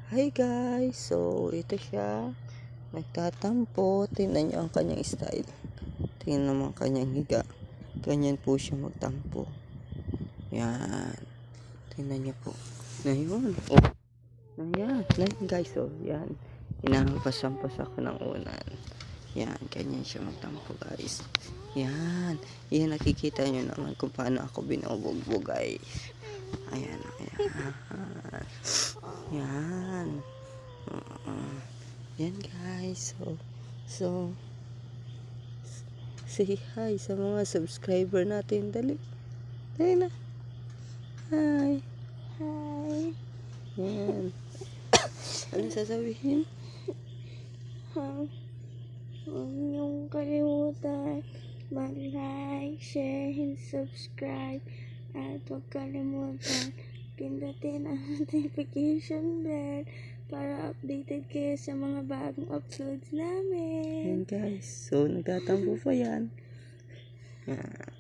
Hi guys, so ito siya nagtatampo. Tingnan niyo ang kanyang style, tingnan naman kanyang higa. Ganyan po siya magtampo. Yan, tingnan niyo po. Ngayon, yan guys, yan, hinahampas-hampas ako ng unan. Yan, ganyan siya magtampo guys. Yan nakikita niyo naman kung paano ako binubugbog guys. Ayan. Yan. Yan guys. So say hi sa mga subscriber natin. Dali na. Hi. Yan. Ano sasabihin? Huwag niyong kalimutan mag-like, share, and subscribe. At huwag kalimutan pindutin ang notification bell para updated kayo sa mga bagong uploads namin. Yan guys. So nagtatampo pa yan. Yan.